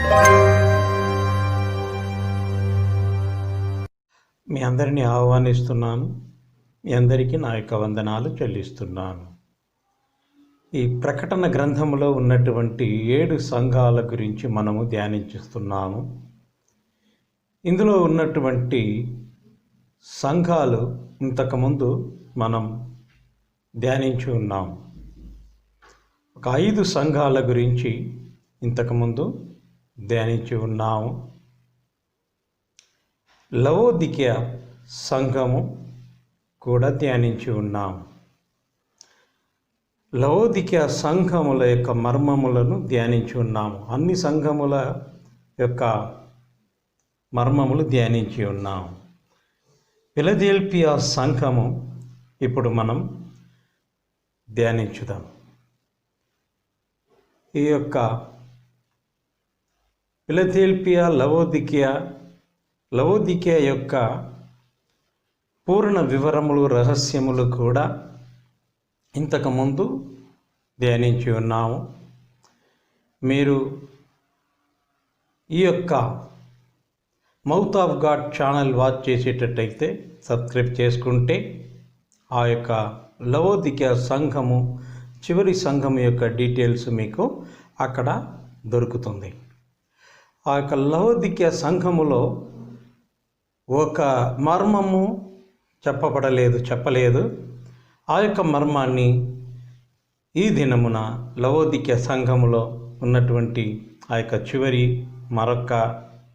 మీ అందరినీ ఆహ్వానిస్తున్నాను. మీ అందరికీ నా యొక్క వందనాలు చెల్లిస్తున్నాను. ఈ ప్రకటన గ్రంథంలో ఉన్నటువంటి 7 సంఘాల గురించి మనము ధ్యానించుస్తున్నాము. ఇందులో ఉన్నటువంటి సంఘాలు ఇంతకుముందు మనం ధ్యానించి ఉన్నాం. ఒక 5 సంఘాల గురించి ఇంతకుముందు ధ్యానించి ఉన్నాము. లవోదికయ సంఘము కూడా ధ్యానించి ఉన్నాం. లవోదికయ సంఘముల యొక్క మర్మములను ధ్యానించి ఉన్నాము. అన్ని సంఘముల యొక్క మర్మములు ధ్యానించి ఉన్నాము. ఫిలదెల్ఫియా సంఘము ఇప్పుడు మనం ధ్యానించుదాం. ఈ యొక్క ఫిలదెల్ఫియా లవోదికయ యొక్క పూర్ణ వివరములు రహస్యములు కూడా ఇంతకుముందు ధ్యానించి ఉన్నాము. మీరు ఈ యొక్క mouth of God channel watch చేసేటట్టయితే సబ్స్క్రైబ్ చేసుకుంటే ఆ యొక్క లవోదికయ సంఘము చివరి సంఘము యొక్క డీటెయిల్స్ మీకు అక్కడ దొరుకుతుంది. ఆ యొక్క లవోదికయ సంఘములో ఒక మర్మము చెప్పలేదు. ఆ యొక్క మర్మాన్ని ఈ దినమున లవోదికయ సంఘములో ఉన్నటువంటి ఆ యొక్క చివరి మరొక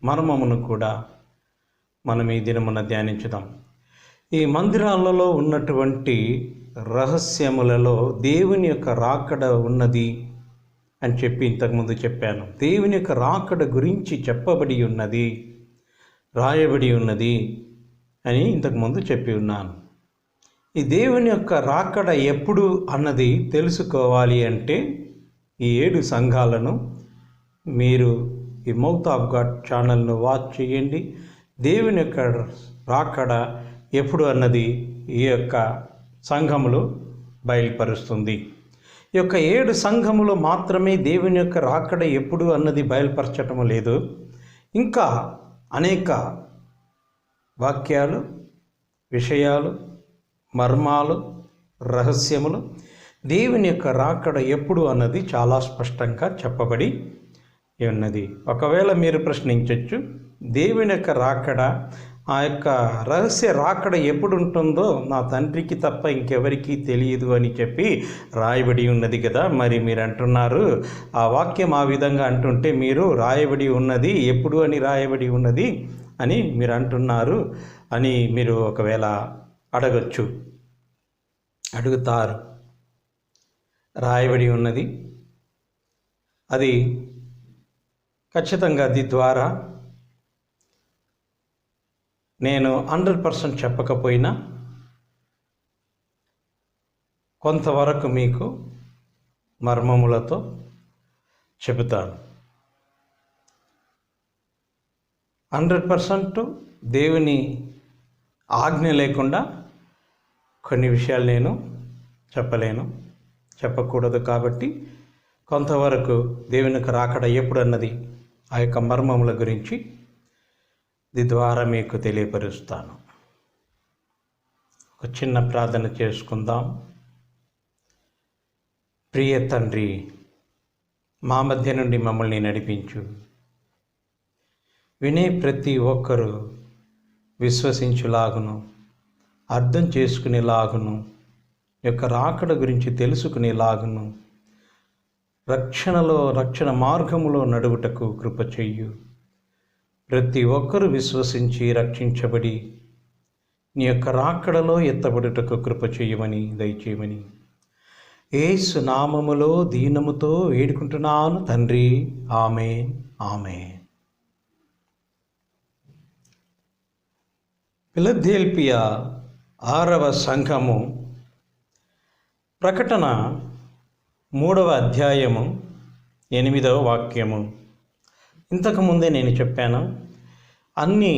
మర్మమును కూడా మనం ఈ దినమున ధ్యానించుదాం. ఈ మందిరాలలో ఉన్నటువంటి రహస్యములలో దేవుని యొక్క రాకడ ఉన్నది అని చెప్పి ఇంతకుముందు చెప్పాను. దేవుని యొక్క రాకడ గురించి చెప్పబడి ఉన్నది, రాయబడి ఉన్నది అని ఇంతకుముందు చెప్పి ఉన్నాను. ఈ దేవుని యొక్క రాకడ ఎప్పుడు అన్నది తెలుసుకోవాలి అంటే ఈ 7 సంఘాలను మీరు ఈ మౌత్ ఆఫ్ గాడ్ ఛానల్ను వాచ్ చేయండి. దేవుని యొక్క రాకడ ఎప్పుడు అన్నది ఈ యొక్క సంఘములు బయలుపరుస్తుంది. ఈ యొక్క 7 సంఘములు మాత్రమే దేవుని యొక్క రాకడ ఎప్పుడు అన్నది బయలుపరచటం లేదు. ఇంకా అనేక వాక్యాలు, విషయాలు, మర్మాలు, రహస్యములు దేవుని యొక్క రాకడ ఎప్పుడు అన్నది చాలా స్పష్టంగా చెప్పబడి ఉన్నది. ఒకవేళ మీరు ప్రశ్నించవచ్చు, దేవుని యొక్క రాకడ, ఆ యొక్క రహస్య రాకడ ఎప్పుడు ఉంటుందో నా తండ్రికి తప్ప ఇంకెవరికీ తెలియదు అని చెప్పి రాయబడి ఉన్నది కదా. మరి మీరు అంటున్నారు, ఆ వాక్యం ఆ విధంగా అంటుంటే మీరు రాయబడి ఉన్నది ఎప్పుడు అని రాయబడి ఉన్నది అని మీరు అంటున్నారు అని మీరు ఒకవేళ అడుగుతారు. రాయబడి ఉన్నది, అది ఖచ్చితంగా అది ద్వారా నేను 100% చెప్పకపోయినా కొంతవరకు మీకు మర్మములతో చెబుతాను. 100% దేవుని ఆజ్ఞ లేకుండా కొన్ని విషయాలు నేను చెప్పకూడదు. కాబట్టి కొంతవరకు దేవుని యొక్క రాకడ ఎప్పుడు అన్నది ఆ యొక్క మర్మముల గురించి దీని ద్వారా మీకు తెలియపరుస్తాను. ఒక చిన్న ప్రార్థన చేసుకుందాం. ప్రియ తండ్రి, మా మధ్య నుండి మమ్మల్ని నడిపించు. వినే ప్రతి ఒక్కరూ విశ్వసించులాగును, అర్థం చేసుకునేలాగును, యొక్క రాకడ గురించి తెలుసుకునేలాగును, రక్షణ మార్గములో నడువుటకు కృప చెయ్యు. ప్రతి ఒక్కరూ విశ్వసించి రక్షించబడి నీ యొక్క రాకడలో ఎత్తబడుటకు కృప చెయ్యమని దయచేయమని యేసు నామములో దీనముతో వేడుకుంటున్నాను తండ్రి. ఆమేన్, ఆమేన్. ఫిలదెల్ఫియా 6వ సంఘము, ప్రకటన 3వ అధ్యాయము 8వ వాక్యము. ఇంతకుముందే నేను చెప్పాను, అన్ని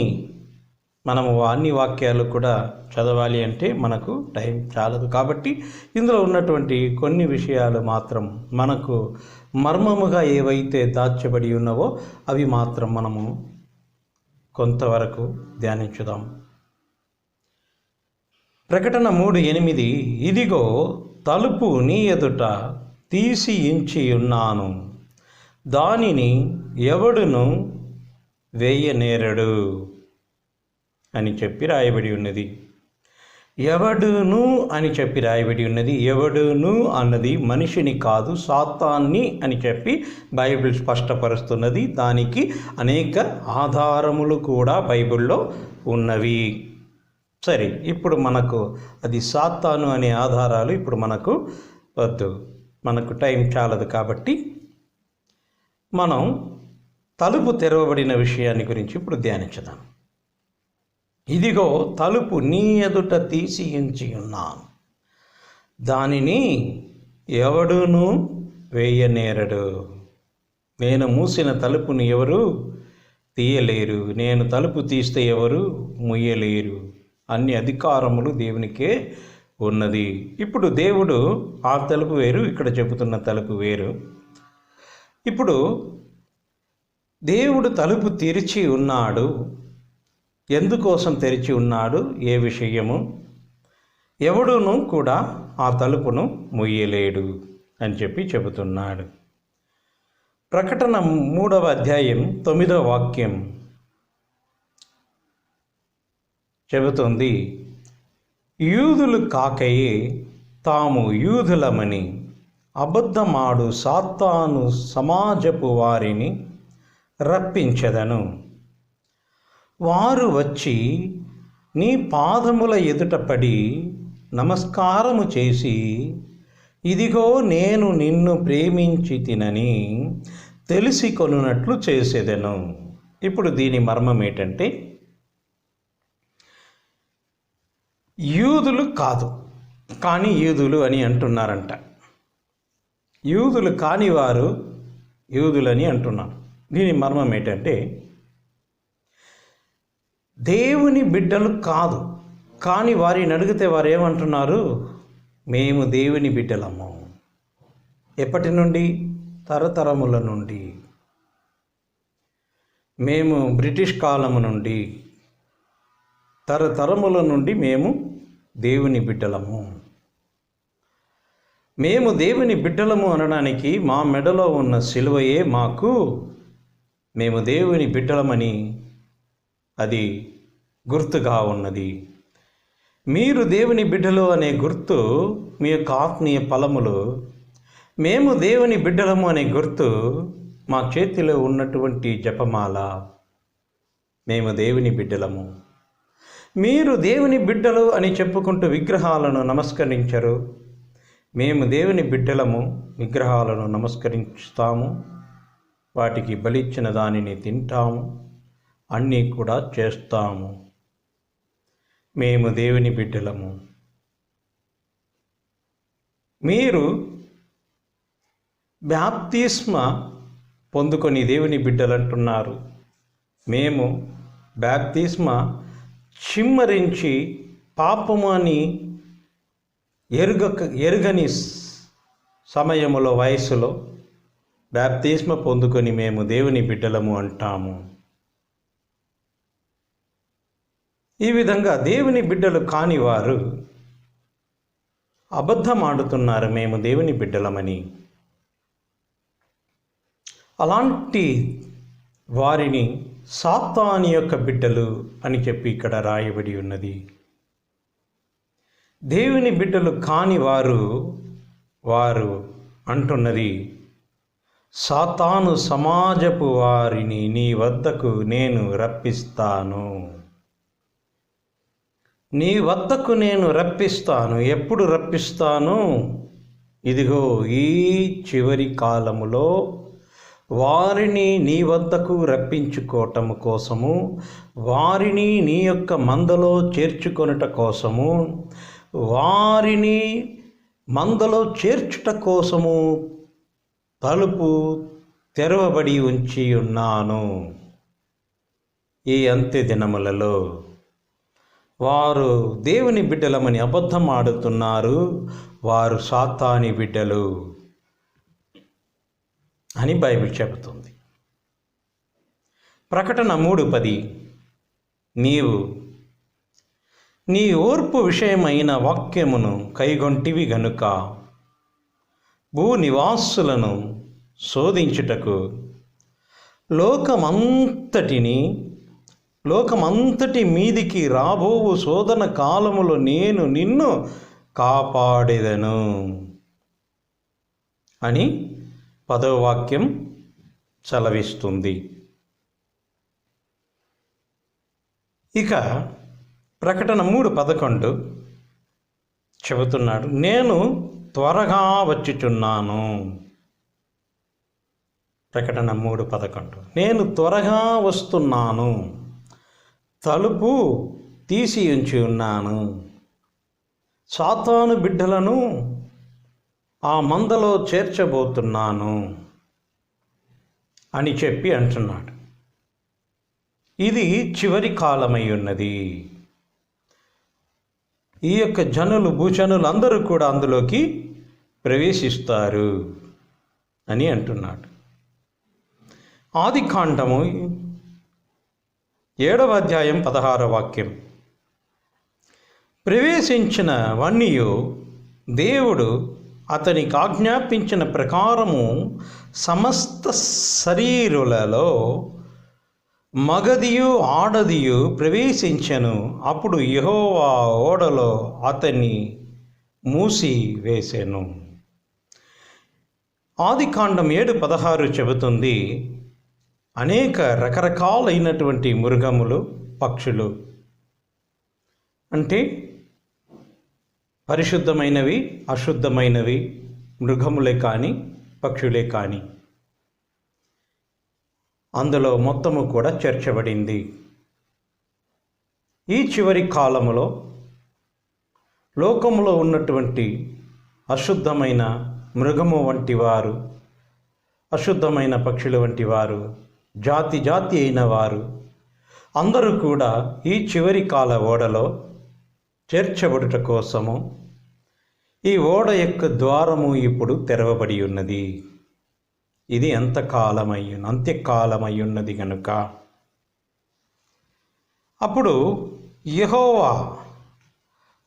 మనము అన్ని వాక్యాలు కూడా చదవాలి అంటే మనకు టైం చాలదు. కాబట్టి ఇందులో ఉన్నటువంటి కొన్ని విషయాలు మాత్రం మనకు మర్మముగా ఏవైతే దాచబడి ఉన్నవో అవి మాత్రం మనము కొంతవరకు ధ్యానించుదాం. ప్రకటన 3:8 ఇదిగో తలుపు నీ ఎదుట తీసి ఉంచి ఉన్నాను, దానిని ఎవడును వేయనేరడు అని చెప్పి రాయబడి ఉన్నది. ఎవడును అని చెప్పి రాయబడి ఉన్నది. ఎవడును అన్నది మనిషిని కాదు, సాతాన్ని అని చెప్పి బైబిల్ స్పష్టపరుస్తున్నది. దానికి అనేక ఆధారములు కూడా బైబిల్లో ఉన్నవి. సరే, ఇప్పుడు మనకు అది సాతాను అనే ఆధారాలు ఇప్పుడు మనకు వద్దు, మనకు టైం చాలదు. కాబట్టి మనం తలుపు తెరవబడిన విషయాన్ని గురించి ఇప్పుడు ధ్యానించుదాం. ఇదిగో తలుపు నీ ఎదుట తీసి ఉంచి ఉన్నాను, దానిని ఎవడును వేయనేరడు. నేను మూసిన తలుపుని ఎవరు తీయలేరు, నేను తలుపు తీస్తే ఎవరు ముయ్యలేరు. అన్ని అధికారములు దేవునికే ఉన్నది. ఇప్పుడు దేవుడు ఆ తలుపు వేరు, ఇక్కడ చెబుతున్న తలుపు వేరు. ఇప్పుడు దేవుడు తలుపు తెరిచి ఉన్నాడు. ఎందుకోసం తెరిచి ఉన్నాడు, ఏ విషయము, ఎవడును కూడా ఆ తలుపును ముయ్యలేడు అని చెప్పి చెబుతున్నాడు. ప్రకటన 3:9 చెబుతుంది, యూదులు కాకయే తాము యూదులమని అబద్ధమాడు సాతాను సమాజపు వారిని రప్పించెదను. వారు వచ్చి నీ పాదముల ఎదుట పడి నమస్కారము చేసి, ఇదిగో నేను నిన్ను ప్రేమించి తినని తెలిసి కొనున్నట్లు చేసేదను. ఇప్పుడు దీని మర్మం ఏంటంటే, యూదులు కాదు కానీ యూదులు అని అంటున్నారంట. యూదులు కాని వారు యూదులని అంటున్నారు. దీని మర్మం ఏంటంటే, దేవుని బిడ్డలు కాదు కానీ వారిని అడిగితే వారు ఏమంటున్నారు, మేము దేవుని బిడ్డలము. ఎప్పటి నుండి? తరతరముల నుండి. మేము బ్రిటిష్ కాలము నుండి, తరతరముల నుండి మేము దేవుని బిడ్డలము. మేము దేవుని బిడ్డలము అనడానికి మా మెడలో ఉన్న సిలువయే మాకు మేము దేవుని బిడ్డలమని అది గుర్తుగా ఉన్నది. మీరు దేవుని బిడ్డలు అనే గుర్తు మీ యొక్క ఆత్మీయ ఫలములు, మేము దేవుని బిడ్డలము అనే గుర్తు మా చేతిలో ఉన్నటువంటి జపమాల. మేము దేవుని బిడ్డలము. మీరు దేవుని బిడ్డలు అని చెప్పుకుంటూ విగ్రహాలను నమస్కరించరు. మేము దేవుని బిడ్డలము, విగ్రహాలను నమస్కరిస్తాము, వాటికి బలిచ్చిన దానిని తింటాము, అన్నీ కూడా చేస్తాము. మేము దేవుని బిడ్డలము. మీరు బాప్తిస్మ పొందుకొని దేవుని బిడ్డలంటున్నారు. మేము బాప్తిస్మ చిమ్మరించి పాపము అని ఎరుగని సమయములో, వయసులో బాప్తిస్మ పొందుకొని మేము దేవుని బిడ్డలము అంటాము. ఈ విధంగా దేవుని బిడ్డలు కాని వారు అబద్ధమాడుతున్నారు మేము దేవుని బిడ్డలమని. అలాంటి వారిని సాతాను యొక్క బిడ్డలు అని చెప్పి ఇక్కడ రాయబడి ఉన్నది. దేవుని బిడ్డలు కాని వారు అంటున్నది, సాతాను సమాజపు వారిని నీ వద్దకు నేను రప్పిస్తాను. నీ వద్దకు నేను రప్పిస్తాను. ఎప్పుడు రప్పిస్తాను? ఇదిగో ఈ చివరి కాలములో వారిని నీ వద్దకు రప్పించుకోవటం కోసము, వారిని నీ యొక్క మందలో చేర్చుకొనుట కోసము, వారిని మందలో చేర్చుట కోసము తలుపు తెరవబడి ఉంచి ఉన్నాను. ఈ అంత్య దినములలో వారు దేవుని బిడ్డలమని అబద్ధం ఆడుతున్నారు, వారు సాతాని బిడ్డలు అని బైబిల్ చెబుతుంది. ప్రకటన 3:10 నీవు నీ ఓర్పు విషయమైన వాక్యమును కైగొంటివి గనుక భూనివాసులను శోధించుటకు లోకమంతటి మీదికి రాబోవు శోధన కాలములో నేను నిన్ను కాపాడేదను అని 10వ వాక్యం సెలవిస్తుంది. ఇక ప్రకటన 3:11 చెబుతున్నాడు, నేను త్వరగా వచ్చుచున్నాను. ప్రకటన 3:11 నేను త్వరగా వస్తున్నాను, తలుపు తీసి ఉంచి ఉన్నాను, సాతాను బిడ్డలను ఆ మందలో చేర్చబోతున్నాను అని చెప్పి అంటున్నాడు. ఇది చివరి కాలమై ఉన్నది. ఈ యొక్క భూజనులు అందరూ కూడా అందులోకి ప్రవేశిస్తారు అని అంటున్నాడు. ఆదికాండము 7వ అధ్యాయం 16వ వాక్యం ప్రవేశించిన వన్నియు దేవుడు అతనికి ఆజ్ఞాపించిన ప్రకారము సమస్త శరీరులలో మగదియు ఆడదియు ప్రవేశించెను. అప్పుడు యెహోవా ఓడలో అతన్ని మూసివేసెను. ఆదికాండం 7:16 చెబుతుంది, అనేక రకరకాలైనటువంటి మృగములు, పక్షులు, అంటే పరిశుద్ధమైనవి, అశుద్ధమైనవి మృగములే కానీ పక్షులే కానీ అందులో మొత్తము కూడా చేర్చబడింది. ఈ చివరి కాలములో లోకములో ఉన్నటువంటి అశుద్ధమైన మృగము వంటి వారు, అశుద్ధమైన పక్షుల వంటి వారు, జాతి అయిన వారు అందరూ కూడా ఈ చివరి కాల ఓడలో చేర్చబడుట కోసము ఈ ఓడ యొక్క ద్వారము ఇప్పుడు తెరవబడి ఉన్నది. ఇది అంత్యకాలమై ఉన్నది కనుక అప్పుడు యెహోవా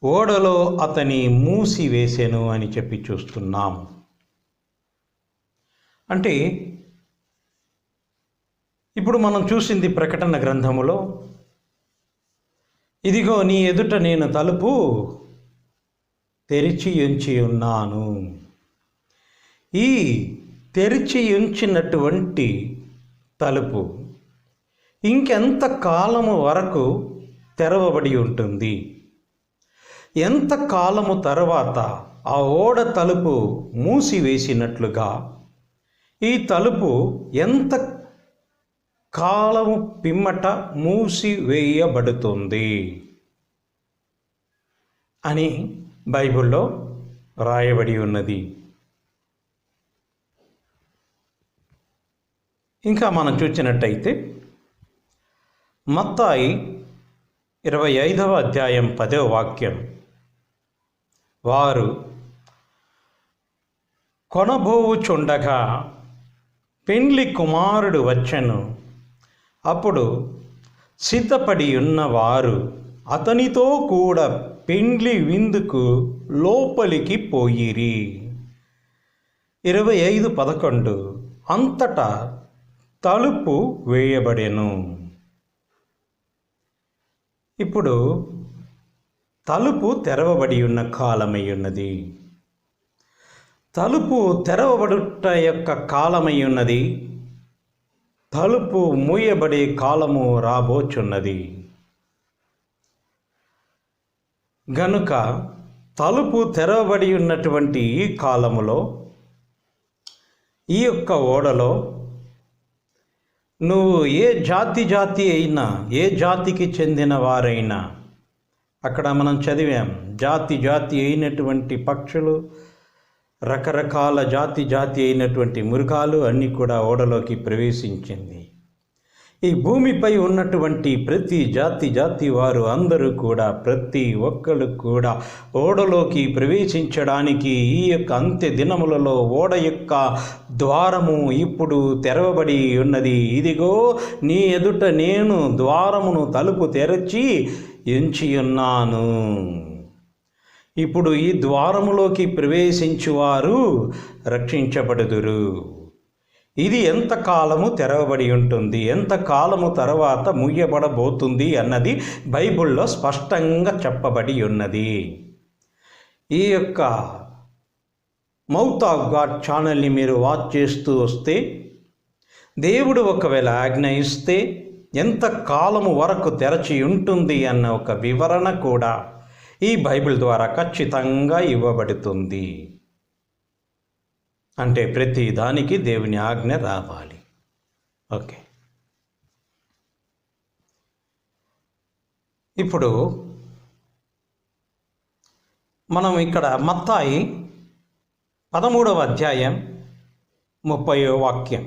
ఓడలో అతని మూసివేసెను అని చెప్పి చూస్తున్నాం. అంటే ఇప్పుడు మనం చూసింది ప్రకటన గ్రంథములో, ఇదిగో నీ ఎదుట నేను తలుపు తెరిచి ఉంచి ఉన్నాను. ఈ తెరిచి ఉంచినటువంటి తలుపు ఇంకెంత కాలము వరకు తెరవబడి ఉంటుంది? ఎంత కాలము తర్వాత ఆ ఓడ తలుపు మూసివేసినట్లుగా ఈ తలుపు ఎంత కాలము పిమ్మట మూసివేయబడుతుంది అని బైబిల్లో రాయబడి ఉన్నది. ఇంకా మనం చూసినట్టయితే మత్తాయి 25వ అధ్యాయం 10వ వాక్యం, వారు కొనబోవుచుండగా పెండ్లి కుమారుడు వచ్చెను. అప్పుడు సిద్ధపడి ఉన్నవారు అతనితో కూడా పెండ్లి విందుకు లోపలికి పోయిరి. 25:11 అంతటా తలుపు వేయబడెను. ఇప్పుడు తలుపు తెరవబడి ఉన్న కాలమై ఉన్నది. తలుపు తెరవబడుట యొక్క కాలమై ఉన్నది. తలుపు మూయబడే కాలము రాబోచున్నది. గనుక తలుపు తెరవబడి ఉన్నటువంటి ఈ కాలములో ఈ యొక్క ఓడలో నువ్వు ఏ జాతి అయినా, ఏ జాతికి చెందిన వారైనా, అక్కడ మనం చదివాం, జాతి అయినటువంటి పక్షులు, రకరకాల జాతి అయినటువంటి మృగాలు అన్నీ కూడా ఓడలోకి ప్రవేశించింది. ఈ భూమిపై ఉన్నటువంటి ప్రతి జాతి వారు అందరూ కూడా, ప్రతి ఒక్కరు కూడా ఓడలోకి ప్రవేశించడానికి ఈ యొక్క అంత్య దినములలో ఓడ యొక్క ద్వారము ఇప్పుడు తెరవబడి ఉన్నది. ఇదిగో నీ ఎదుట నేను ద్వారమును తలుపు తెరచి ఎంచి ఉన్నాను. ఇప్పుడు ఈ ద్వారములోకి ప్రవేశించువారు రక్షించబడుదురు. ఇది ఎంతకాలము తెరవబడి ఉంటుంది, ఎంతకాలము తర్వాత ముయ్యబడబోతుంది అన్నది బైబిల్లో స్పష్టంగా చెప్పబడి ఉన్నది. ఈ యొక్క మౌత్ ఆఫ్ గాడ్ ఛానల్ని మీరు వాచ్ చేస్తూ వస్తే, దేవుడు ఒకవేళ ఆజ్ఞ ఇస్తే ఎంత కాలము వరకు తెరచి ఉంటుంది అన్న ఒక వివరణ కూడా ఈ బైబిల్ ద్వారా ఖచ్చితంగా ఇవ్వబడుతుంది. అంటే ప్రతి దానికి దేవుని ఆజ్ఞ రావాలి. ఓకే, ఇప్పుడు మనం ఇక్కడ మత్తాయి 13వ అధ్యాయం 30వ వాక్యం,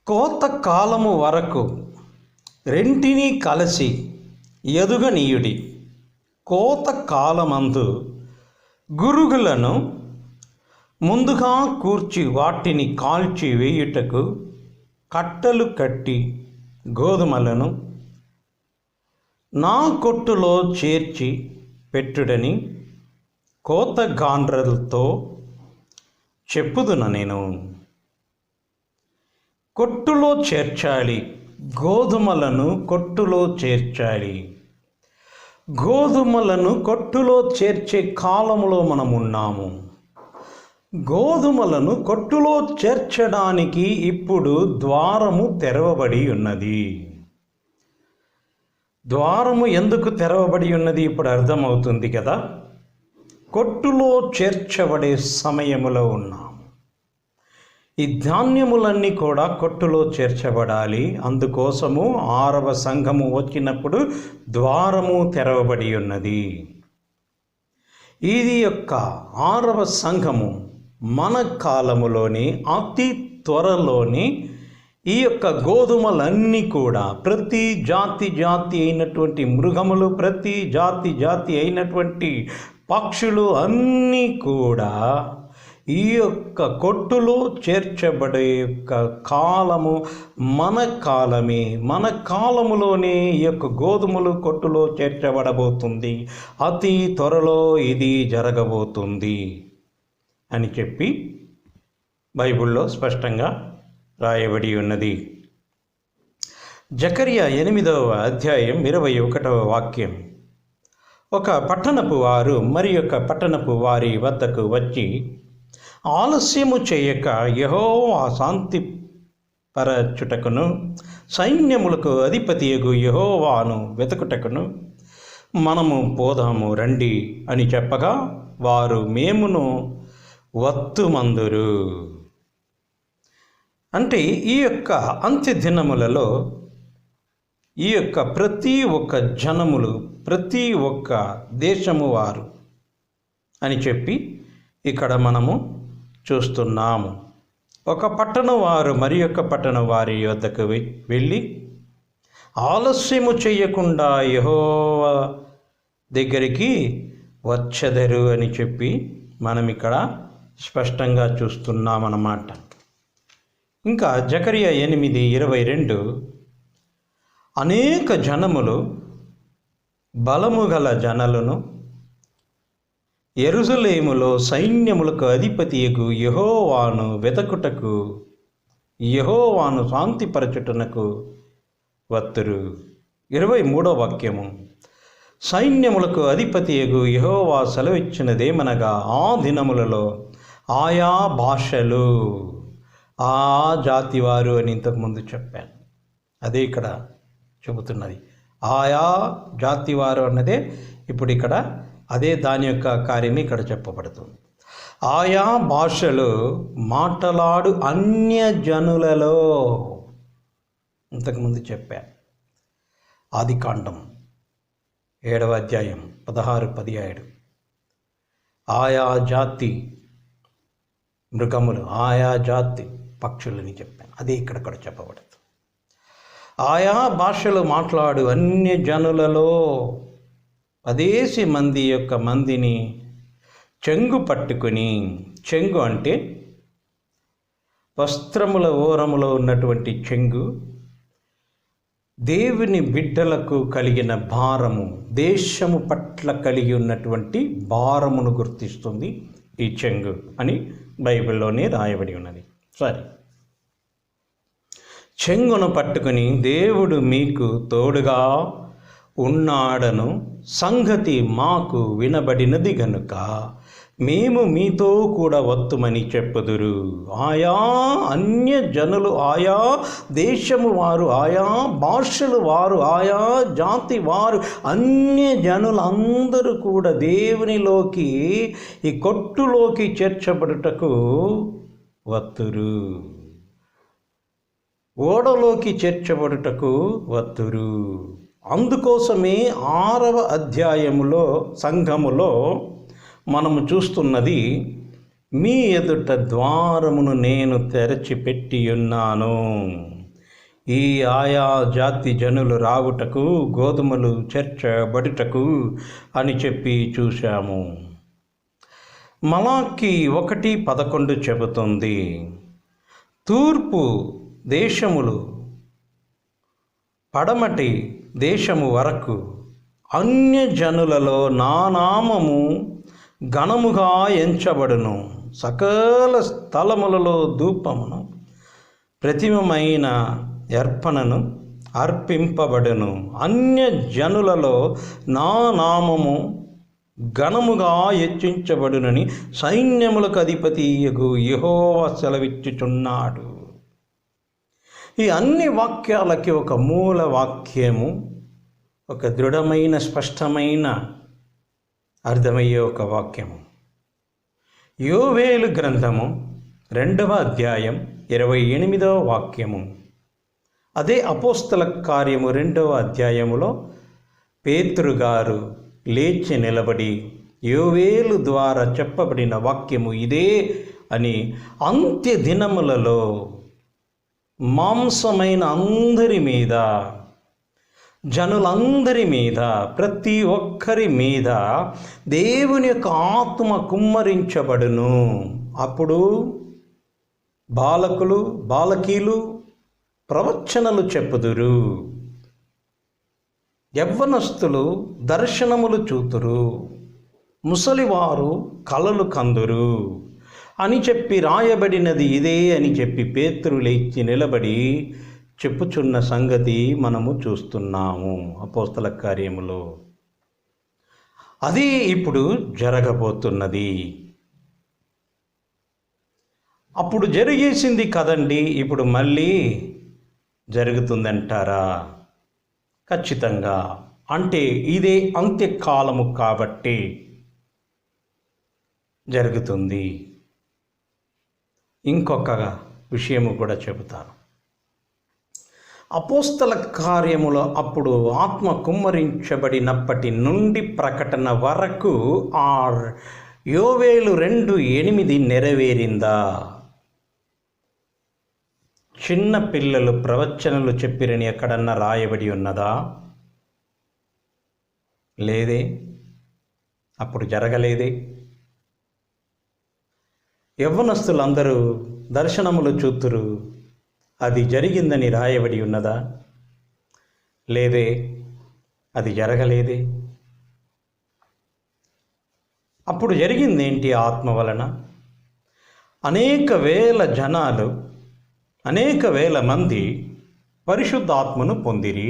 కోత కాలము వరకు రెంటినీ కలిసి ఎదుగనీయుడి, కోత కాలమందు గురుగులను ముందుగా కూర్చి వాటిని కాల్చి వేయుటకు కట్టెలు కట్టి గోధుమలను నా కొట్టులో చేర్చి పెట్టుడని కోత గాండ్రలతో చెప్పుదున నేను. కొట్టులో చేర్చాలి, గోధుమలను కొట్టులో చేర్చాలి. గోధుమలను కొట్టులో చేర్చే కాలంలో మనం ఉన్నాము. గోధుమలను కొట్టులో చేర్చడానికి ఇప్పుడు ద్వారము తెరవబడి ఉన్నది. ద్వారము ఎందుకు తెరవబడి ఉన్నది ఇప్పుడు అర్థమవుతుంది కదా. కొట్టులో చేర్చబడే సమయములో ఉన్నాము. ఈ ధాన్యములన్నీ కూడా కొట్టులో చేర్చబడాలి. అందుకోసము 6వ సంఘము వచ్చినప్పుడు ద్వారము తెరవబడి ఉన్నది. ఇది యొక్క 6వ సంఘము మన కాలములోని అతి త్వరలోని ఈ యొక్క గోధుమలన్నీ కూడా ప్రతి జాతి అయినటువంటి మృగములు, ప్రతి జాతి అయినటువంటి పక్షులు అన్నీ కూడా ఈ యొక్క కొట్టులో చేర్చబడే యొక్క కాలము మన కాలమే. మన కాలములోనే ఈ యొక్క గోధుమలు కొట్టులో చేర్చబడబోతుంది. అతి త్వరలో ఇది జరగబోతుంది అని చెప్పి బైబిల్లో స్పష్టంగా రాయబడి ఉన్నది. జకర్యా 8వ అధ్యాయం 21వ వాక్యం, ఒక పట్టణపు వారు మరి యొక్క పట్టణపు వారి వద్దకు వచ్చి ఆలస్యము చేయక యెహోవా శాంతి పరచుటకును సైన్యములకు అధిపతియగు యెహోవాను వెతుకుటకును మనము పోదాము రండి అని చెప్పగా వారు మేమును వత్తుమందురు. అంటే ఈ యొక్క అంత్య దినములలో ఈ యొక్క ప్రతి ఒక్క జనములు, ప్రతి ఒక్క దేశము వారు అని చెప్పి ఇక్కడ మనము చూస్తున్నాము. ఒక పట్టణం వారు మరి యొక్క పట్టణం వారి వద్దకు వెళ్ళి ఆలస్యము చేయకుండా యెహోవా దగ్గరికి వచ్చెదరు అని చెప్పి మనం ఇక్కడ స్పష్టంగా చూస్తున్నామన్నమాట. ఇంకా జకర్యా 8:22, అనేక జనములు బలము గల జనులను యెరూషలేములో సైన్యములకు అధిపతియగు యెహోవాను వెతకుటకు యెహోవాను శాంతిపరచుటనకు వత్తురు. 23వ వాక్యము, సైన్యములకు అధిపతియగు యెహోవా సెలవిచ్చినదేమనగా ఆ దినములలో ఆయా భాషలు, ఆ జాతివారు అని ఇంతకుముందు చెప్పాను. అదే ఇక్కడ చెబుతున్నది. ఆయా జాతివారు అన్నదే ఇప్పుడు ఇక్కడ అదే దాని యొక్క కార్యం ఇక్కడ చెప్పబడుతుంది. ఆయా భాషలు మాట్లాడు అన్యజనులలో, ఇంతకుముందు చెప్పాను. ఆదికాండం 7వ అధ్యాయం 16-17, ఆయా జాతి మృగములు, ఆయా జాతి పక్షులని చెప్పాను. అది ఇక్కడ చెప్పబడుతుంది. ఆయా భాషలు మాట్లాడు అన్య జనులలో 10 మందిని చెంగు పట్టుకుని, చెంగు అంటే వస్త్రముల ఓరములో ఉన్నటువంటి చెంగు, దేవుని బిడ్డలకు కలిగిన భారము, దేశము పట్ల కలిగి ఉన్నటువంటి భారమును గుర్తిస్తుంది ఈ చెంగు అని బైబిల్లోనే రాయబడి ఉన్నది. సరే, చెంగును పట్టుకుని దేవుడు మీకు తోడుగా ఉన్నాడను సంగతి మాకు వినబడినది గనుక మేము మీతో కూడా వత్తుమని చెప్పుదురు. ఆయా అన్య జనులు, ఆయా దేశము వారు, ఆయా భాషలు వారు, ఆయా జాతి వారు, అన్య జనులందరూ కూడా దేవునిలోకి, ఈ కొట్టులోకి చేర్చబడుటకు వత్తురు, ఓడలోకి చేర్చబడుటకు వత్తురు. అందుకోసమే 6వ అధ్యాయములో సంఘములో మనము చూస్తున్నది, మీ ఎదుట ద్వారమును నేను తెరచిపెట్టి ఉన్నాను, ఈ ఆయా జాతి జనులు రావుటకు, గోధుమలు చేర్చబడుటకు అని చెప్పి చూశాము. మలాకి 1:11 చెబుతుంది, తూర్పు దేశములు పడమటి దేశము వరకు అన్య జనులలో నా నామము ఘనముగా ఎంచబడును, సకల స్థలములలో ధూపమును ప్రతిమమైన అర్పణను అర్పింపబడును. అన్య జనులలో నా నామము ఘనముగా హెచ్చించబడునని సైన్యములకు అధిపతియగు యెహోవా సెలవిచ్చుచున్నాడు. ఈ అన్ని వాక్యాలకి ఒక మూల వాక్యము, ఒక దృఢమైన స్పష్టమైన అర్థమయ్యే ఒక వాక్యము. యోవేలు గ్రంథము 2వ అధ్యాయం 28వ వాక్యము. అదే అపోస్తల కార్యము 2వ అధ్యాయములో పేతురు గారు లేచి నిలబడి యోవేలు ద్వారా చెప్పబడిన వాక్యము ఇదే అని, అంత్య దినములలో మాంసమైన అందరి మీద, జనులందరి మీద, ప్రతి ఒక్కరి మీద దేవుని యొక్క ఆత్మ కుమ్మరించబడును. అప్పుడు బాలకులు, బాలకీలు ప్రవచనలు చెప్పుదురు, యవ్వనస్తులు దర్శనములు చూతురు, ముసలివారు కలలు కందురు అని చెప్పి రాయబడినది ఇదే అని చెప్పి పేతురు లేచి నిలబడి చెప్పుచున్న సంగతి మనము చూస్తున్నాము అపోస్తల కార్యములో. అది ఇప్పుడు జరగబోతున్నది. అప్పుడు జరిగేసింది కదండి, ఇప్పుడు మళ్ళీ జరుగుతుందంటారా? ఖచ్చితంగా. అంటే ఇదే అంత్యకాలము కాబట్టి జరుగుతుంది. ఇంకొక విషయము కూడా చెబుతాను. అపోస్తల కార్యములో అప్పుడు ఆత్మ కుమ్మరించబడినప్పటి నుండి ప్రకటన వరకు ఆ యోవేలు 2:8 నెరవేరిందా? చిన్న పిల్లలు ప్రవచనలు చెప్పిరని ఎక్కడన్నా రాయబడి ఉన్నదా? లేదే, అప్పుడు జరగలేదే. యవ్వనస్తులందరూ దర్శనములు చూతురు, అది జరిగిందని రాయబడి ఉన్నదా? లేదే, అది జరగలేదే. అప్పుడు జరిగిందేంటి? ఆత్మ వలన అనేక వేల జనాలు, అనేక వేల మంది పరిశుద్ధాత్మను పొందిరి,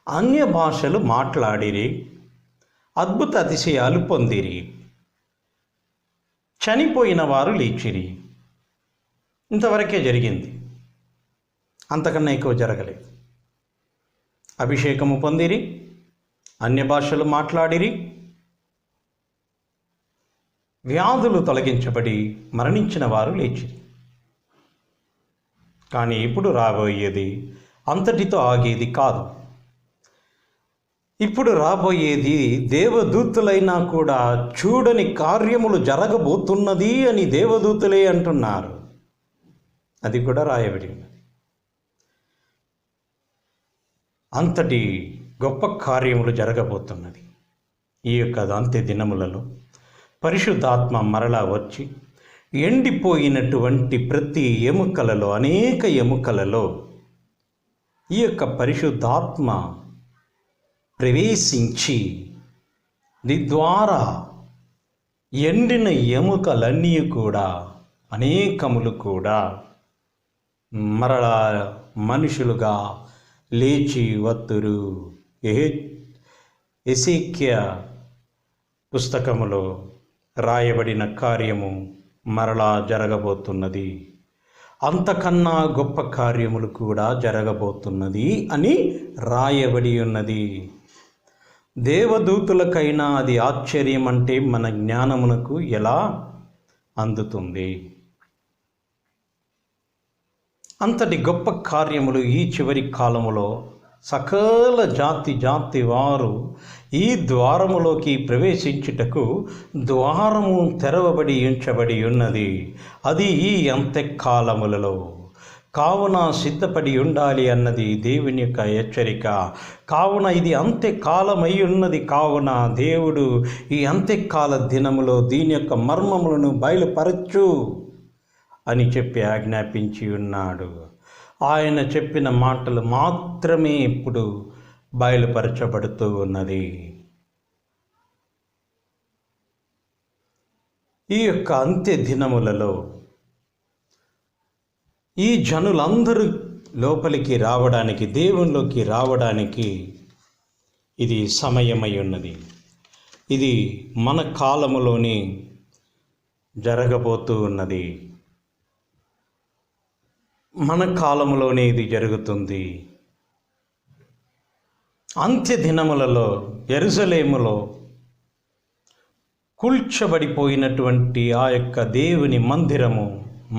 అన్య భాషలు మాట్లాడిరి, అద్భుత అతిశయాలు పొందిరి, చనిపోయిన వారు లేచిరి. ఇంతవరకే జరిగింది, అంతకన్నా ఎక్కువ జరగలేదు. అభిషేకము పొందిరి, అన్య భాషలు మాట్లాడిరి, వ్యాధులు తొలగించబడి మరణించిన వారు లేచిరి. కానీ ఇప్పుడు రాబోయేది అంతటితో ఆగేది కాదు. ఇప్పుడు రాబోయేది దేవదూతులైనా కూడా చూడని కార్యములు జరగబోతున్నది అని దేవదూతులే అంటున్నారు. అది కూడా రాయబడి ఉన్నది. అంతటి గొప్ప కార్యములు జరగబోతున్నది. ఈ యొక్క అంత్య దినములలో పరిశుద్ధాత్మ మరలా వచ్చి ఎండిపోయినటువంటి ప్రతి ఎముకలలో, అనేక ఎముకలలో ఈ యొక్క పరిశుద్ధాత్మ ప్రవేశించి ద్వారా ఎండిన ఎముకలన్నీ కూడా, అనేకములు కూడా మరలా మనుషులుగా లేచి వత్తురు. ఎసేక్యా పుస్తకములో రాయబడిన కార్యము మరలా జరగబోతున్నది. అంతకన్నా గొప్ప కార్యములు కూడా జరగబోతున్నది అని రాయబడి ఉన్నది. దేవదూతులకైనా అది ఆశ్చర్యం అంటే మన జ్ఞానమునకు ఎలా అందుతుంది? అంతటి గొప్ప కార్యములు ఈ చివరి కాలములో సకల జాతి వారు ఈ ద్వారములోకి ప్రవేశించుటకు ద్వారము తెరవబడి ఉంచబడి ఉన్నది. అది ఈ అంత్యకాలములలో. కావున సిద్ధపడి ఉండాలి అన్నది దేవుని యొక్క హెచ్చరిక. కావున ఇది అంత్యకాలమై ఉన్నది. కావున దేవుడు ఈ అంత్యకాల దినములో దీని యొక్క మర్మములను బయలుపరచు అని చెప్పి ఆజ్ఞాపించి ఉన్నాడు. ఆయన చెప్పిన మాటలు మాత్రమే ఇప్పుడు బయలుపరచబడుతూ ఉన్నది. ఈ యొక్క అంత్య దినములలో ఈ జనులందరూ లోపలికి రావడానికి, దేవునిలోకి రావడానికి ఇది సమయమై ఉన్నది. ఇది మన కాలములోనే జరగబోతూ ఉన్నది. మన కాలములోనే ఇది జరుగుతుంది. అంత్య దినములలో యెరూషలేములో కూల్చబడిపోయినటువంటి ఆ యొక్క దేవుని మందిరము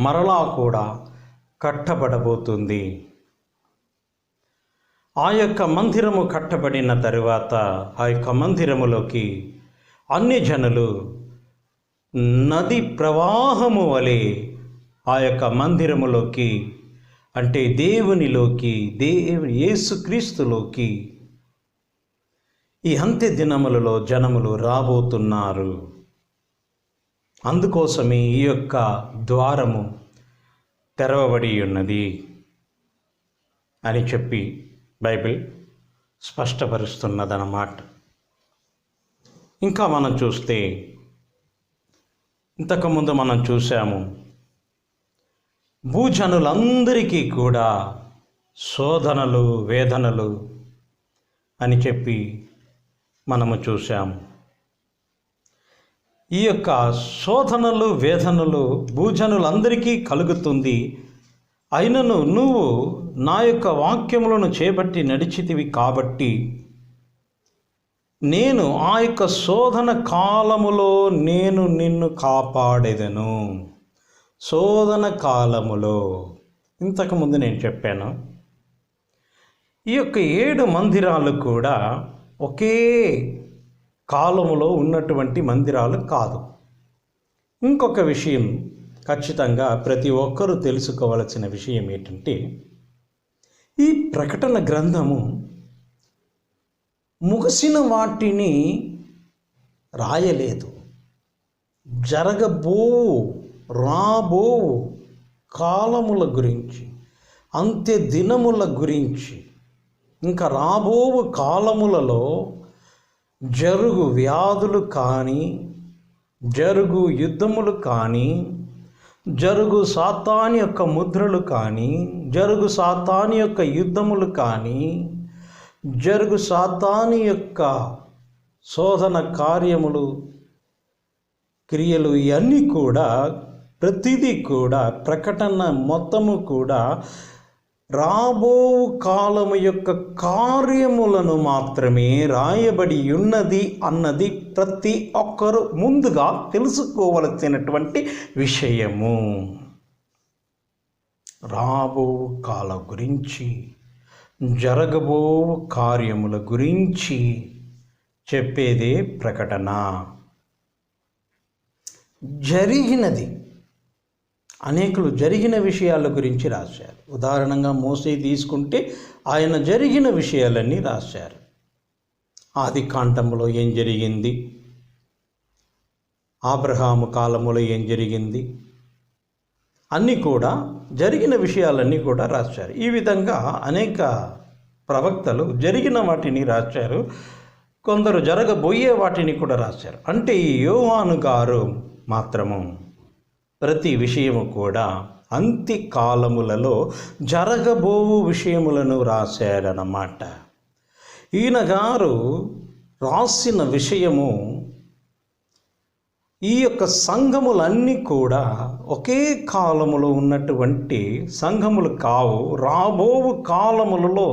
మరలా కూడా కట్టబడబోతుంది. ఆ యొక్క మందిరము కట్టబడిన తరువాత ఆ యొక్క మందిరములోకి అన్ని జనులు నది ప్రవాహము వలె ఆ యొక్క మందిరములోకి, అంటే దేవునిలోకి, యేసుక్రీస్తులోకి ఈ అంత్య దినములలో జనములు రాబోతున్నారు. అందుకోసమే ఈ యొక్క ద్వారము తెరవబడి ఉన్నది అని చెప్పి బైబిల్ స్పష్టపరుస్తున్నదన్నమాట. ఇంకా మనం చూస్తే, ఇంతకుముందు మనం చూసాము, భూజనులందరికీ కూడా శోధనలు, వేదనలు అని చెప్పి మనము చూసాము. ఈ యొక్క శోధనలు, వేదనలు భూజనులందరికీ కలుగుతుంది. అయినను నువ్వు నా యొక్క వాక్యములను చేపట్టి నడిచితివి కాబట్టి నేను ఆ యొక్క శోధన కాలములో నేను నిన్ను కాపాడేదను. శోధన కాలములో ఇంతకుముందు నేను చెప్పాను, ఈ యొక్క 7 మందిరాలు కూడా ఒకే కాలములో ఉన్నటువంటి మందిరాలు కాదు. ఇంకొక విషయం ఖచ్చితంగా ప్రతి ఒక్కరూ తెలుసుకోవాల్సిన విషయం ఏంటంటే, ఈ ప్రకటన గ్రంథము ముగిసిన వాటిని రాయలేదు. రాబో కాలముల గురించి, అంత్య దినముల గురించి, ఇంకా రాబో కాలములలో జరుగు వ్యాధులు కానీ, జరుగు యుద్ధములు కానీ, జరుగు సాతాని యొక్క ముద్రలు కానీ, జరుగు సాతాని యొక్క యుద్ధములు కానీ, జరుగు సాతాని యొక్క శోధన కార్యములు, క్రియలు, ఇవన్నీ కూడా, ప్రతిదీ కూడా, ప్రకటన మొత్తము కూడా రాబో కాలము యొక్క కార్యములను మాత్రమే రాయబడి ఉన్నది అన్నది ప్రతి ఒక్కరూ ముందుగా తెలుసుకోవలసినటువంటి విషయము. రాబో కాలం గురించి, జరగబో కార్యముల గురించి చెప్పేదే ప్రకటన. జరిగినది అనేకులు జరిగిన విషయాల గురించి రాశారు. ఉదాహరణగా మోసే తీసుకుంటే ఆయన జరిగిన విషయాలన్నీ రాశారు. ఆది కాండంలో ఏం జరిగింది, అబ్రహాము కాలములో ఏం జరిగింది, అన్నీ కూడా జరిగిన విషయాలన్నీ కూడా రాశారు. ఈ విధంగా అనేక ప్రవక్తలు జరిగిన వాటిని రాశారు, కొందరు జరగబోయే వాటిని కూడా రాశారు. అంటే ఈ యోహాను గారు మాత్రము ప్రతి విషయము కూడా అంత్యకాలములలో జరగబోవు విషయములను రాశారన్నమాట. ఈయన గారు రాసిన విషయము ఈ యొక్క సంఘములన్నీ కూడా ఒకే కాలములో ఉన్నటువంటి సంఘములు కావు. రాబోవు కాలములలో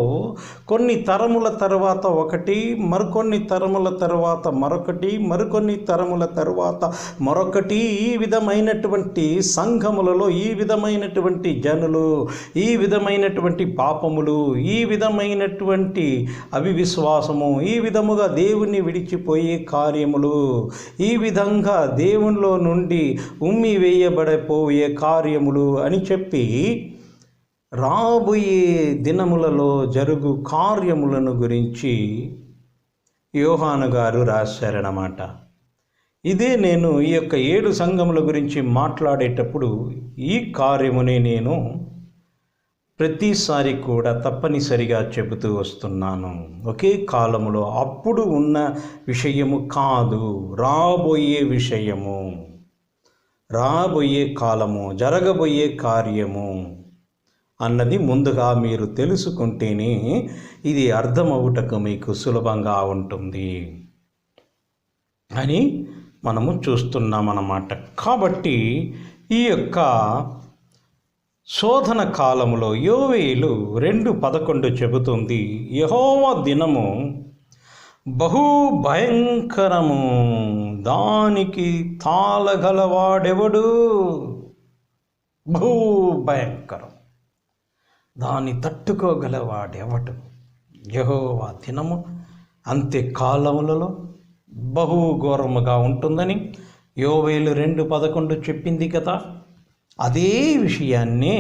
కొన్ని తరముల తర్వాత ఒకటి, మరికొన్ని తరముల తర్వాత మరొకటి, మరికొన్ని తరముల తర్వాత మరొకటి, ఈ విధమైనటువంటి సంఘములలో ఈ విధమైనటువంటి జనులు, ఈ విధమైనటువంటి పాపములు, ఈ విధమైనటువంటి అవివిశ్వాసము, ఈ విధముగా దేవుని విడిచిపోయే కార్యములు, ఈ విధంగా దేవునిలో నుండి ఉమ్మి వేయబడిపోయే కార్యములు అని చెప్పి రాబోయే దినములలో జరుగు కార్యములను గురించి యోహాను గారు రాశారన్నమాట. ఇదే నేను ఈ యొక్క 7 సంఘముల గురించి మాట్లాడేటప్పుడు ఈ కార్యమునే నేను ప్రతిసారి కూడా తప్పనిసరిగా చెబుతూ వస్తున్నాను. ఒకే కాలములో అప్పుడు ఉన్న విషయము కాదు, రాబోయే విషయము, రాబోయే కాలము, జరగబోయే కార్యము అన్నది ముందుగా మీరు తెలుసుకుంటేనే ఇది అర్థమవుటకు మీకు సులభంగా ఉంటుంది అని మనము చూస్తున్నామన్నమాట. కాబట్టి ఈ యొక్క శోధన కాలములో యోవేలు 2:11 చెబుతుంది, యెహోవా దినము బహు భయంకరము, దానికి తాళగలవాడెవడు? బహు భయంకరం, దాన్ని తట్టుకోగలవాడెవడు? యెహోవా దినము అంత్యకాలములలో బహు ఘోరముగా ఉంటుందని యోవేలు 2:11 చెప్పింది కదా. అదే విషయాన్నే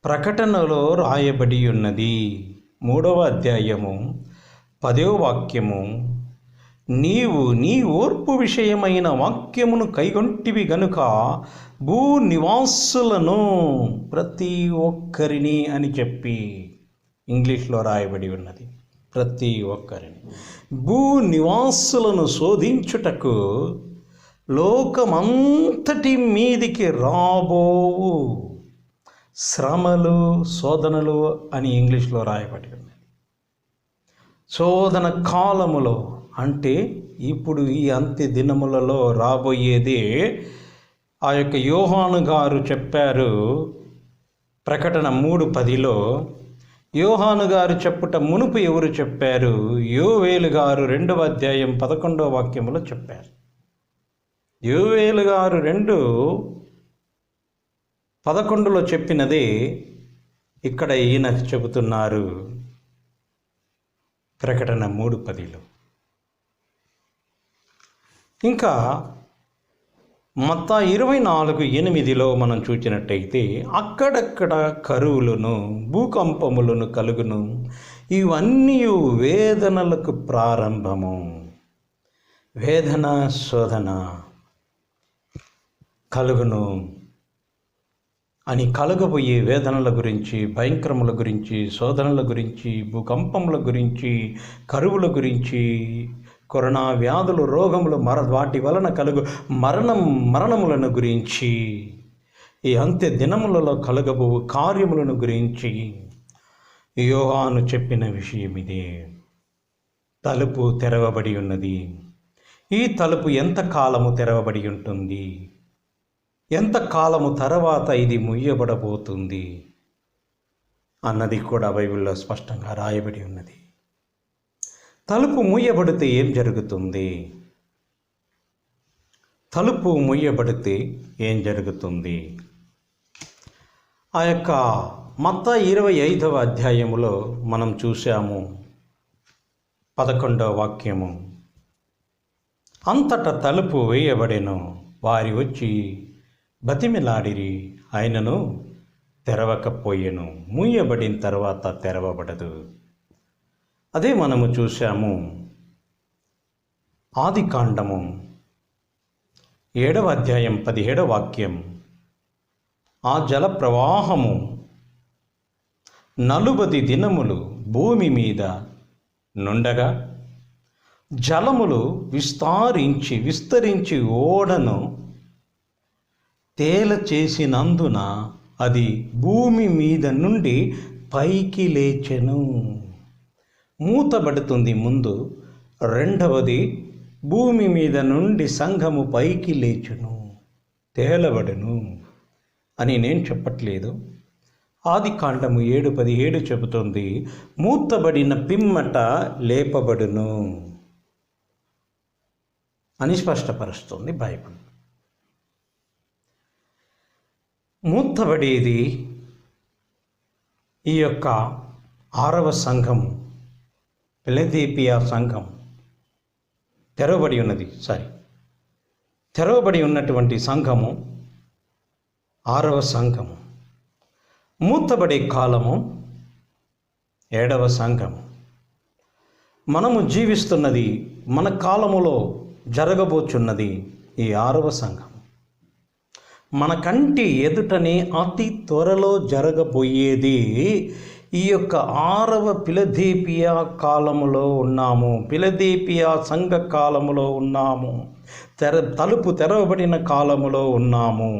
ప్రకటనలో రాయబడి ఉన్నది. 3వ అధ్యాయము 10వ వాక్యము, నీవు నీ ఓర్పు విషయమైన వాక్యమును కైగొంటివి గనుక భూ నివాసులను ప్రతి ఒక్కరిని అని చెప్పి ఇంగ్లీష్లో రాయబడి ఉన్నది. ప్రతి ఒక్కరిని భూ నివాసులను శోధించుటకు లోకమంతటి మీదికి రాబోవు శ్రమలు, శోధనలు అని ఇంగ్లీష్లో రాయబడి ఉన్నది. శోధన కాలములో అంటే ఇప్పుడు ఈ అంత్య దినములలో రాబోయేదే ఆ యొక్క యోహాను గారు చెప్పారు. ప్రకటన 3:10లో యోహాను గారు చెప్పుట మునుపు ఎవరు చెప్పారు? యోవేలు గారు 2వ అధ్యాయం 11వ వాక్యములో చెప్పారు. యోవేలు గారు 2:11లో చెప్పినదే ఇక్కడ ఈయన చెబుతున్నారు ప్రకటన 3:10లో. ఇంకా మత్తయి 24:8లో మనం చూసినట్టయితే అక్కడక్కడ కరువులను, భూకంపములను కలుగును, ఇవన్నీ వేదనలకు ప్రారంభము. వేదన, శోధన కలుగును అని కలగబోయే వేదనల గురించి, భయంకరముల గురించి, శోధనల గురించి, భూకంపముల గురించి, కరువుల గురించి, కరోనా వ్యాధులు, రోగములు, వాటి వలన కలుగు మరణములను గురించి, ఈ అంత్య దినములలో కలగబో కార్యములను గురించి యోహాను చెప్పిన విషయం ఇదే. తలుపు తెరవబడి ఉన్నది. ఈ తలుపు ఎంత కాలము తెరవబడి ఉంటుంది, ఎంత కాలము తర్వాత ఇది ముయ్యబడబోతుంది అన్నది కూడా బైబిల్లో స్పష్టంగా రాయబడి ఉన్నది. తలుపు మూయబడితే ఏం జరుగుతుంది? తలుపు మూయబడితే ఏం జరుగుతుంది? ఆ యొక్క మత్తయి 25వ అధ్యాయములో మనం చూసాము 11వ వాక్యము, అంతటా తలుపు వేయబడెను, వారి వచ్చి బతిమిలాడిరి, ఆయనను తెరవకపోయెను. మూయబడిన తర్వాత తెరవబడదు. అదే మనము చూసాము. ఆదికాండము 7వ అధ్యాయం 17వ వాక్యం. ఆ జల ప్రవాహము 40 దినములు భూమి మీద నుండగా జలములు విస్తరించి ఓడను తేల చేసినందున అది భూమి మీద నుండి పైకి లేచెను. మూతబడుతుంది ముందు, రెండవది భూమి మీద నుండి సంఘము పైకి లేచును, తేలబడును అని నేను చెప్పట్లేదు. ఆదికాండము 7:17 చెబుతుంది, మూతబడిన పిమ్మట లేపబడును అని స్పష్టపరుస్తుంది బైబిల్. మూతబడేది ఈ యొక్క 6వ సంఘము, ఫిలదెల్ఫియా సంఘం. తెరవబడి ఉన్నటువంటి సంఘము 6వ సంఘము. మూతబడే కాలము 7వ సంఘము. మనము జీవిస్తున్నది, మన కాలములో జరగబోచున్నది ఈ 6వ సంఘం. మన కంటి ఎదుటనే అతి త్వరలో జరగబోయేది ఈ యొక్క 6వ ఫిలదెల్ఫియా కాలములో ఉన్నాము. ఫిలదెల్ఫియా సంఘ కాలములో ఉన్నాము. తలుపు తెరవబడిన కాలములో ఉన్నాము.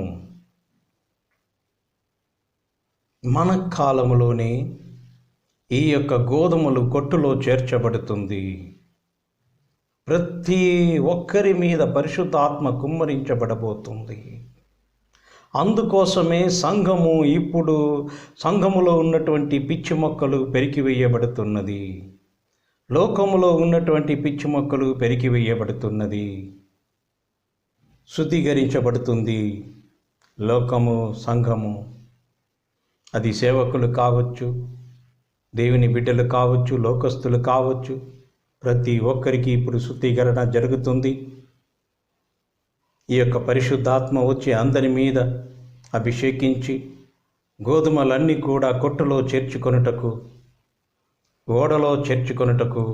మన కాలములోనే ఈ యొక్క గోధుమలు కొట్టులో చేర్చబడుతుంది. ప్రతి ఒక్కరి మీద పరిశుద్ధాత్మ కుమ్మరించబడబోతుంది. అందుకోసమే సంఘములో ఉన్నటువంటి పిచ్చి మొక్కలు పెరికివేయబడుతున్నది. లోకములో ఉన్నటువంటి పిచ్చి మొక్కలు పెరికివేయబడుతున్నది, శుద్ధీకరించబడుతుంది. లోకము, సంఘము, అది సేవకులు కావచ్చు, దేవుని బిడ్డలు కావచ్చు, లోకస్తులు కావచ్చు, ప్రతి ఒక్కరికి ఇప్పుడు శుద్ధీకరణ జరుగుతుంది. ఈ యొక్క పరిశుద్ధాత్మ వచ్చి అందరి మీద అభిషేకించి గోధుమలన్నీ కూడా కొట్టులో చేర్చుకొనుటకు, ఓడలో చేర్చుకొనుటకు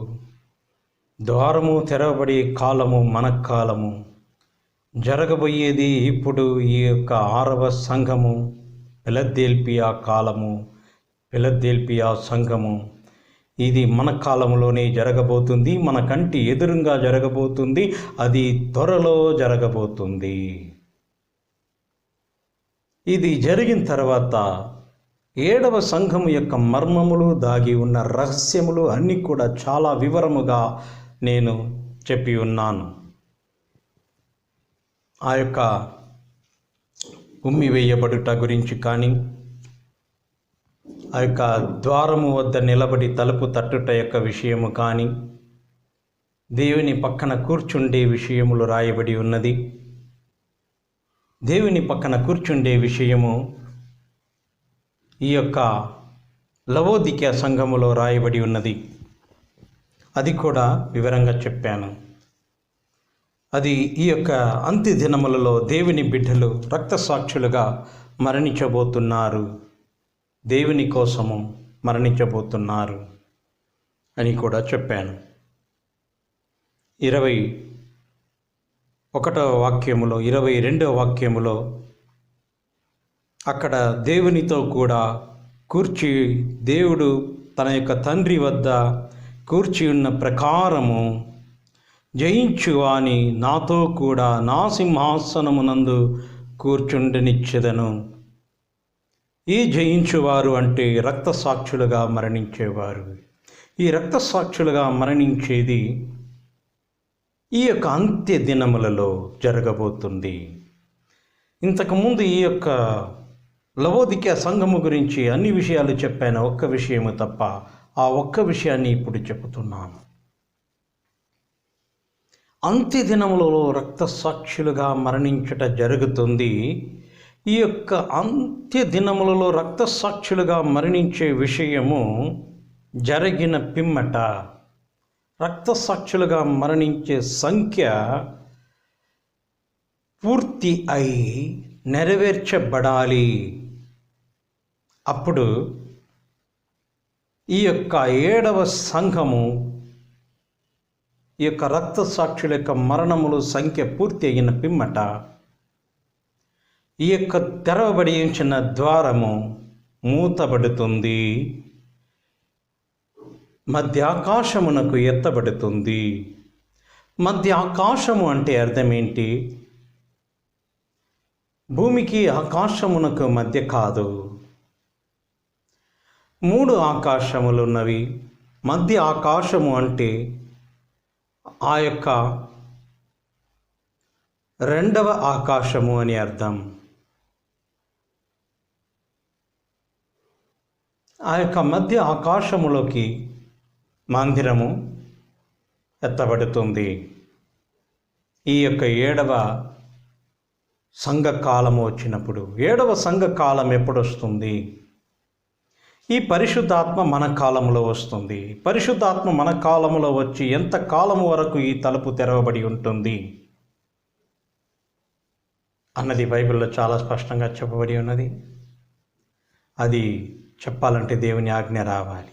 ద్వారము తెరవబడే కాలము మన కాలము. జరగబోయేది ఇప్పుడు ఈ యొక్క 6వ సంఘము, ఫిలదెల్ఫియా కాలము, ఫిలదెల్ఫియా సంఘము. ఇది మన కాలంలోనే జరగబోతుంది, మన కంటి ఎదురుగా జరగబోతుంది, అది త్వరలో జరగబోతుంది. ఇది జరిగిన తర్వాత 7వ సంఘము యొక్క మర్మములు, దాగి ఉన్న రహస్యములు అన్నీ కూడా చాలా వివరముగా నేను చెప్పి ఉన్నాను. ఆ యొక్క ఉమ్మి వేయబడుట గురించి కానీ, ఆ యొక్క ద్వారము వద్ద నిలబడి తలుపు తట్టుట యొక్క విషయము కానీ, దేవుని పక్కన కూర్చుండే విషయములు రాయబడి ఉన్నది. దేవుని పక్కన కూర్చుండే విషయము ఈ యొక్క లవోదికీయ సంఘములో రాయబడి ఉన్నది. అది కూడా వివరంగా చెప్పాను. అది ఈ యొక్క అంత్య దినములలో దేవుని బిడ్డలు రక్తసాక్షులుగా మరణించబోతున్నారు, దేవుని కోసము మరణించబోతున్నారు అని కూడా చెప్పాను. 21వ వాక్యములో, 22వ వాక్యములో అక్కడ దేవునితో కూడా కూర్చి, దేవుడు తన యొక్క తండ్రి వద్ద కూర్చి ఉన్న ప్రకారము జయించువాని నాతో కూడా నా సింహాసనమునందు కూర్చుండనిచ్చెదను. ఈ జయించువారు అంటే రక్తసాక్షులుగా మరణించేవారు. ఈ రక్తసాక్షులుగా మరణించేది ఈ యొక్క అంత్య దినములలో జరగబోతుంది. ఇంతకుముందు ఈ యొక్క లవోదికీయ సంఘము గురించి అన్ని విషయాలు చెప్పాను, ఒక్క విషయము తప్ప. ఆ ఒక్క విషయాన్ని ఇప్పుడు చెబుతున్నాను. అంత్య దినములలో రక్తసాక్షులుగా మరణించుట జరుగుతుంది. ఈ యొక్క అంత్య దినములలో రక్తసాక్షులుగా మరణించే విషయము జరిగిన పిమ్మట రక్తసాక్షులుగా మరణించే సంఖ్య పూర్తి అయి నెరవేర్చబడాలి. అప్పుడు ఈ యొక్క 7వ సంఘము, ఈ యొక్క రక్త సాక్షుల యొక్క మరణములు సంఖ్య పూర్తి అయిన పిమ్మట ఈ యొక్క తెరవబడి ఉంచిన ద్వారము మూతబడుతుంది, మధ్య ఆకాశమునకు ఎత్తబడుతుంది. మధ్య ఆకాశము అంటే అర్థం ఏంటి? భూమికి ఆకాశమునకు మధ్య కాదు, 3 ఆకాశములు ఉన్నవి. మధ్య ఆకాశము అంటే ఆ యొక్క 2వ ఆకాశము అని అర్థం. ఆ యొక్క మధ్య ఆకాశములోకి మందిరము ఎత్తబడుతుంది. ఈ యొక్క 7వ సంఘకాలము వచ్చినప్పుడు, 7వ సంఘకాలం ఎప్పుడు వస్తుంది? ఈ పరిశుద్ధాత్మ మన కాలంలో వస్తుంది. పరిశుద్ధాత్మ మన కాలంలో వచ్చి ఎంత కాలము వరకు ఈ తలుపు తెరవబడి ఉంటుంది అన్నది బైబిల్లో చాలా స్పష్టంగా చెప్పబడి ఉన్నది. అది చెప్పాలంటే దేవుని ఆజ్ఞ రావాలి.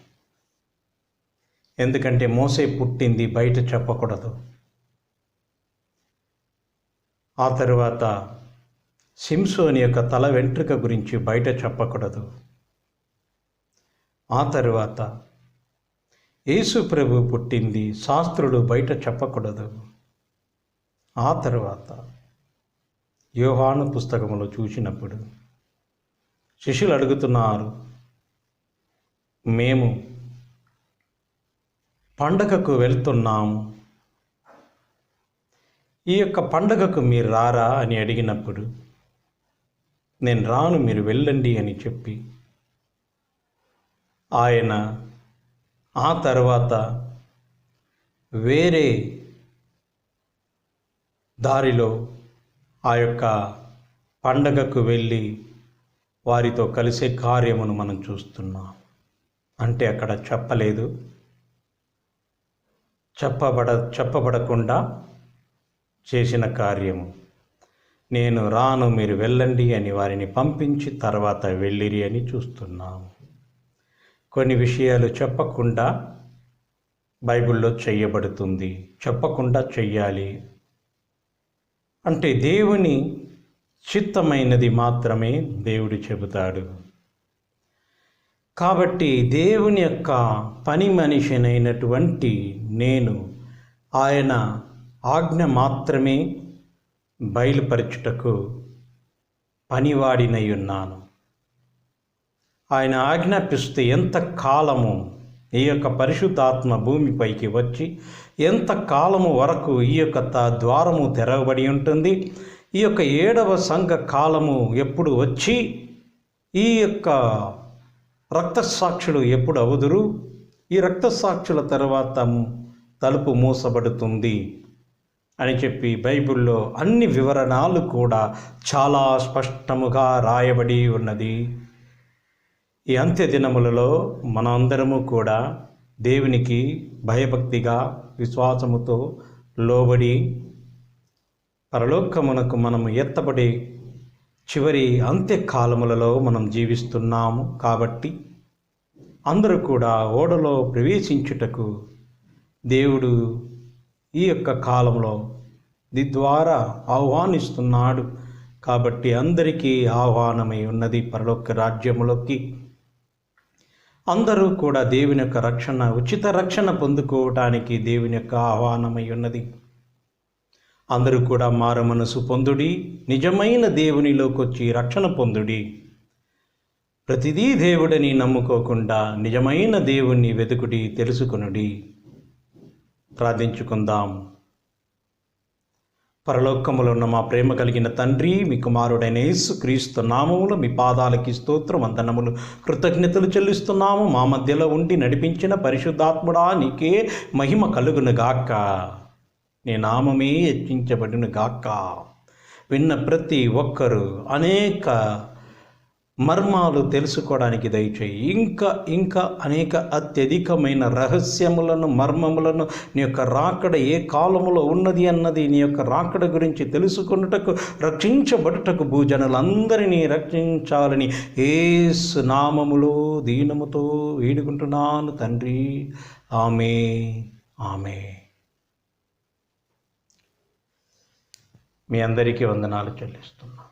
ఎందుకంటే మోసే పుట్టింది బయట చెప్పకూడదు. ఆ తరువాత సింసోని యొక్క తల వెంట్రుక గురించి బయట చెప్పకూడదు. ఆ తరువాత యేసు ప్రభు పుట్టింది శాస్త్రులు బయట చెప్పకూడదు. ఆ తరువాత యోహాను పుస్తకములో చూసినప్పుడు శిష్యులు అడుగుతున్నారు, మేము పండగకు వెళ్తున్నాము, ఈ యొక్క పండగకు మీరు రారా అని అడిగినప్పుడు, నేను రాను, మీరు వెళ్ళండి అని చెప్పి ఆయన ఆ తర్వాత వేరే దారిలో ఆ యొక్క పండగకు వెళ్ళి వారితో కలిసే కార్యమును మనం చూస్తున్నాం. అంటే అక్కడ చెప్పలేదు, చెప్పబడకుండా చేసిన కార్యము. నేను రాను, మీరు వెళ్ళండి అని వారిని పంపించి తర్వాత వెళ్ళిరి అని చూస్తున్నాము. కొన్ని విషయాలు చెప్పకుండా బైబిల్లో చేయబడుతుంది. చెప్పకుండా చెయ్యాలి అంటే దేవుని చిత్తమైనది మాత్రమే దేవుడు చెబుతాడు. కాబట్టి దేవుని యొక్క పని మనిషినైనటువంటి నేను ఆయన ఆజ్ఞ మాత్రమే బయలుపరచుటకు పనివాడినై ఉన్నాను. ఆయన ఆజ్ఞాపిస్తే ఎంత కాలము ఈ యొక్క పరిశుద్ధాత్మ భూమిపైకి వచ్చి ఎంత కాలము వరకు ఈ యొక్క ద్వారము తెరవబడి ఉంటుంది. ఈ యొక్క 7వ సంఘ కాలము ఎప్పుడు వచ్చి ఈ యొక్క రక్తసాక్షులు ఎప్పుడు అవుదురు, ఈ రక్తసాక్షుల తర్వాత తలుపు మూసబడుతుంది అని చెప్పి బైబిల్లో అన్ని వివరణలు కూడా చాలా స్పష్టముగా రాయబడి ఉన్నది. ఈ అంత్య దినములలో మనందరము కూడా దేవునికి భయభక్తిగా విశ్వాసముతో లోబడి పరలోకమునకు మనము ఎత్తబడి చివరి అంత్యకాలములలో మనం జీవిస్తున్నాము. కాబట్టి అందరూ కూడా ఓడలో ప్రవేశించుటకు దేవుడు ఈ యొక్క కాలంలో ద్వారా ఆహ్వానిస్తున్నాడు. కాబట్టి అందరికీ ఆహ్వానమై ఉన్నది పరలోక రాజ్యములోకి. అందరూ కూడా దేవుని యొక్క రక్షణ, ఉచిత రక్షణ పొందుకోవటానికి దేవుని యొక్క ఆహ్వానమై ఉన్నది. అందరూ కూడా మారు మనసు పొందుడి, నిజమైన దేవునిలోకి వచ్చి రక్షణ పొందుడి. ప్రతిదీ దేవుడని నమ్ముకోకుండా నిజమైన దేవుణ్ణి వెతుకుడి, తెలుసుకొనుడి. ప్రార్థించుకుందాం. పరలోకములో ఉన్న మా ప్రేమ కలిగిన తండ్రి, మీ కుమారుడైన యేసుక్రీస్తు నామములో మీ పాదాలకి స్తోత్రం వందనములు కృతజ్ఞతలు చెల్లిస్తున్నాము. మా మధ్యలో ఉండి నడిపించిన పరిశుద్ధాత్ముడా నీకే మహిమ కలుగును గాక. నీ నామమే హెచ్చించబడును గాక. విన్న ప్రతి ఒక్కరూ అనేక మర్మాలు తెలుసుకోవడానికి దయచేయి. ఇంకా ఇంకా అనేక అత్యధికమైన రహస్యములను, మర్మములను, నీ యొక్క రాకడ ఏ కాలములో ఉన్నది అన్నది, నీ యొక్క రాకడ గురించి తెలుసుకొనుటకు, రక్షించబడుటకు, భూజనులందరినీ రక్షించాలని యేసు నామములో దీనముతో వేడుకుంటున్నాను తండ్రి. ఆమేన్, ఆమేన్. మీ అందరికీ వందనాలు చెల్లిస్తున్నాను.